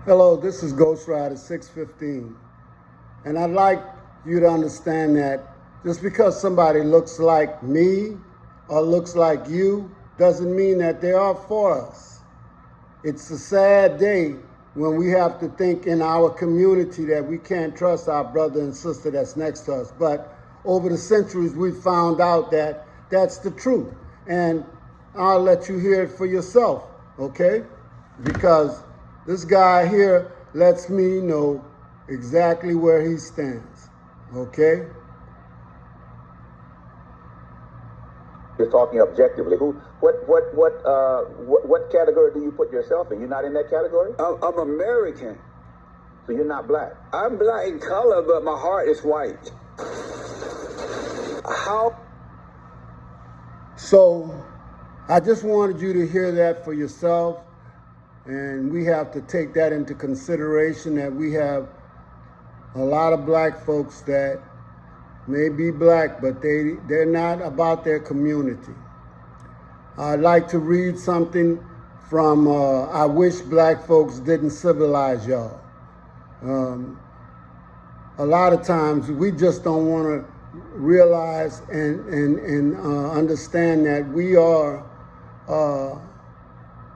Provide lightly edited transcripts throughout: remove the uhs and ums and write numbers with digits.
Hello, this is Ghost Rider 615, and I'd like you to understand that just because somebody looks like me or looks like you doesn't mean that they are for us. It's a sad day when we have to think in our community that we can't trust our brother and sister that's next to us, but over the centuries we've found out that that's the truth, and I'll let you hear it for yourself, okay? Because this guy here lets me know exactly where he stands, okay? You're talking objectively. What category do you put yourself in? You're not in that category? I'm American. So you're not black? I'm black in color, but my heart is white. How? So I just wanted you to hear that for yourself. And we have to take that into consideration, that we have a lot of black folks that may be black, but they're not about their community. I'd like to read something from I Wish Black Folks Didn't Civilize Y'all. A lot of times we just don't want to realize and understand that we are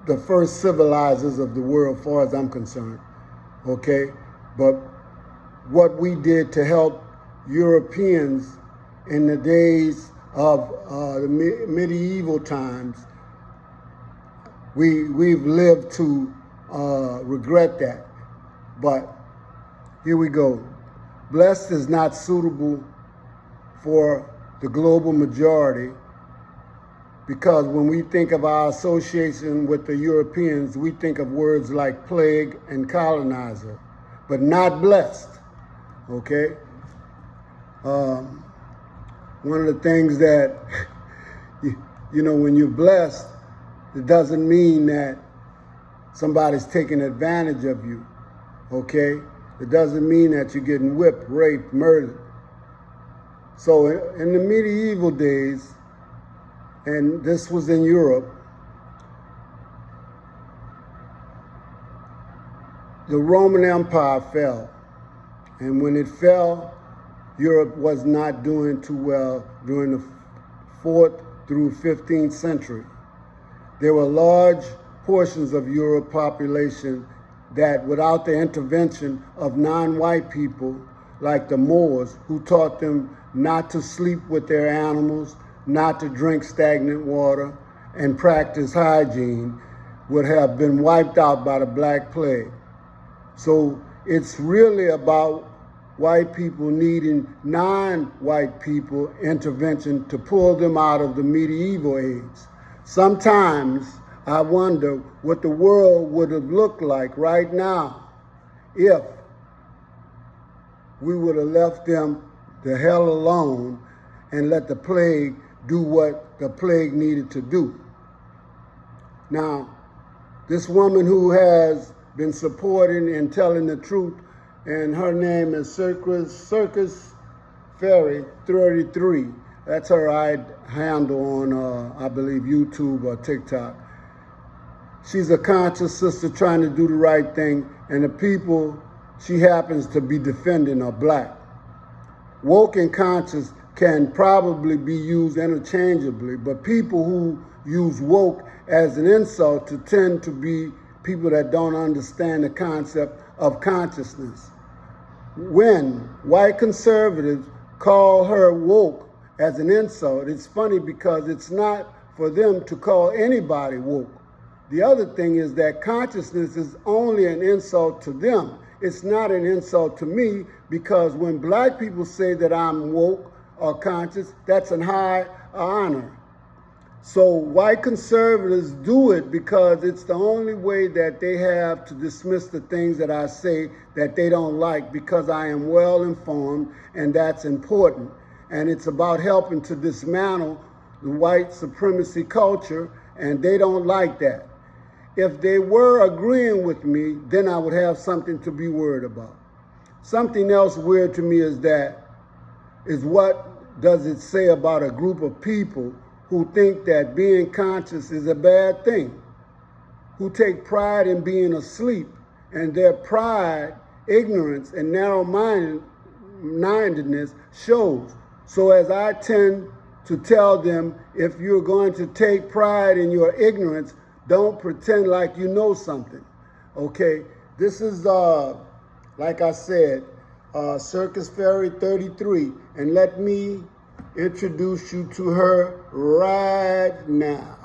the first civilizers of the world, as far as I'm concerned, okay? But what we did to help Europeans in the days of the medieval times, we've lived to regret that. But here we go. Blessed is not suitable for the global majority, because when we think of our association with the Europeans, we think of words like plague and colonizer, but not blessed, okay? One of the things that, you know, when you're blessed, it doesn't mean that somebody's taking advantage of you, okay? It doesn't mean that you're getting whipped, raped, murdered. So in the medieval days, and this was in Europe, the Roman Empire fell. And when it fell, Europe was not doing too well during the 4th through 15th century. There were large portions of Europe population that, without the intervention of non-white people like the Moors, who taught them not to sleep with their animals, not to drink stagnant water, and practice hygiene, would have been wiped out by the Black Plague. So it's really about white people needing non-white people intervention to pull them out of the medieval age. Sometimes I wonder what the world would have looked like right now if we would have left them the hell alone and let the plague do what the plague needed to do. Now, this woman who has been supporting and telling the truth, and her name is Circus Fairy 33. That's her handle on, I believe, YouTube or TikTok. She's a conscious sister trying to do the right thing, and the people she happens to be defending are black. Woke and conscious can probably be used interchangeably, but people who use woke as an insult to tend to be people that don't understand the concept of consciousness. When white conservatives call her woke as an insult, it's funny because it's not for them to call anybody woke. The other thing is that consciousness is only an insult to them. It's not an insult to me, because when black people say that I'm woke or conscious, that's an high honor. So white conservatives do it because it's the only way that they have to dismiss the things that I say that they don't like, because I am well informed, and that's important. And it's about helping to dismantle the white supremacy culture, and they don't like that. If they were agreeing with me, then I would have something to be worried about. Something else weird to me is what does it say about a group of people who think that being conscious is a bad thing, who take pride in being asleep and their pride, ignorance, and narrow-mindedness shows. So as I tend to tell them, if you're going to take pride in your ignorance, don't pretend like you know something. Okay, this is, like I said, Circus Fairy 33, and let me introduce you to her right now.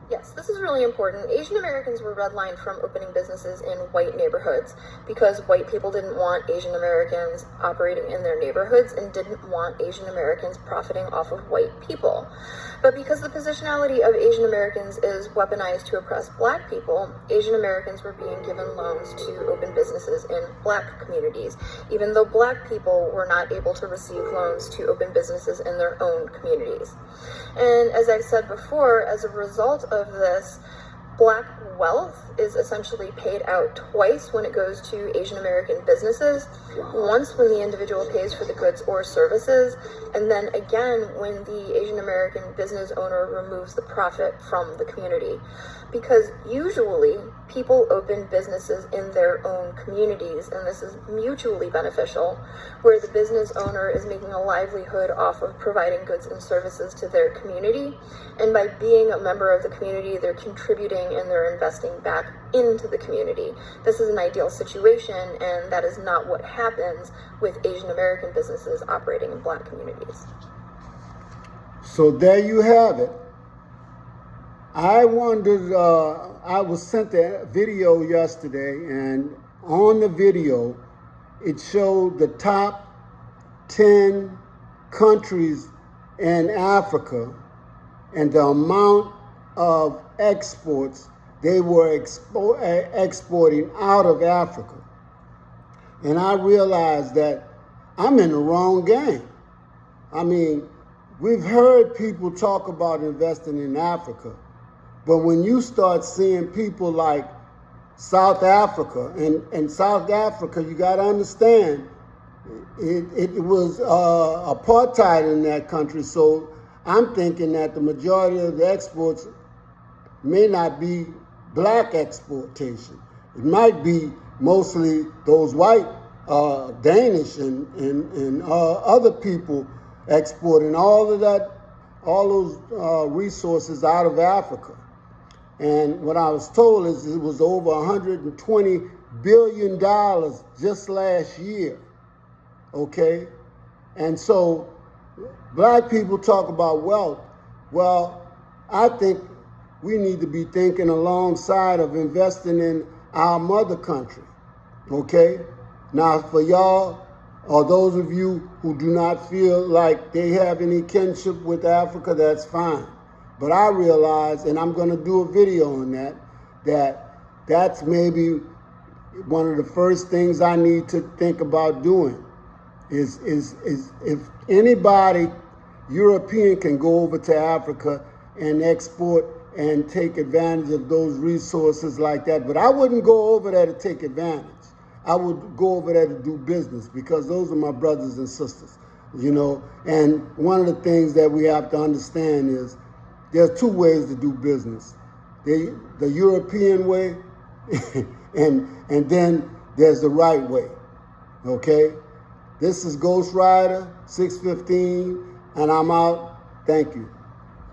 Yes, this is really important. Asian Americans were redlined from opening businesses in white neighborhoods because white people didn't want Asian Americans operating in their neighborhoods and didn't want Asian Americans profiting off of white people. But because the positionality of Asian Americans is weaponized to oppress black people, Asian Americans were being given loans to open businesses in black communities, even though black people were not able to receive loans to open businesses in their own communities. And as I've said before, as a result of this, black wealth is essentially paid out twice when it goes to Asian American businesses. Once when the individual pays for the goods or services, and then again when the Asian American business owner removes the profit from the community. Because usually people open businesses in their own communities, and this is mutually beneficial, where the business owner is making a livelihood off of providing goods and services to their community, and by being a member of the community, they're contributing and they're investing back into the community. This is an ideal situation, and that is not what happens with Asian American businesses operating in black communities. So there you have it. I wondered, I was sent a video yesterday, and on the video, it showed the top 10 countries in Africa and the amount of exports they were exporting out of Africa. And I realized that I'm in the wrong game. I mean, we've heard people talk about investing in Africa, but when you start seeing people like South Africa, and South Africa, you got to understand, it was apartheid in that country, so I'm thinking that the majority of the exports may not be black exportation. It might be mostly those white, Danish and other people exporting all those resources out of Africa. And what I was told is it was over $120 billion just last year, okay? And so black people talk about wealth. Well, I think we need to be thinking alongside of investing in our mother country, okay? Now, for y'all, or those of you who do not feel like they have any kinship with Africa, that's fine. But I realize, and I'm going to do a video on that's maybe one of the first things I need to think about doing is if anybody, European, can go over to Africa and export and take advantage of those resources like that. But I wouldn't go over there to take advantage. I would go over there to do business, because those are my brothers and sisters, you know. And one of the things that we have to understand is there's two ways to do business. The European way, and then there's the right way, okay? This is Ghost Rider 615, and I'm out. Thank you.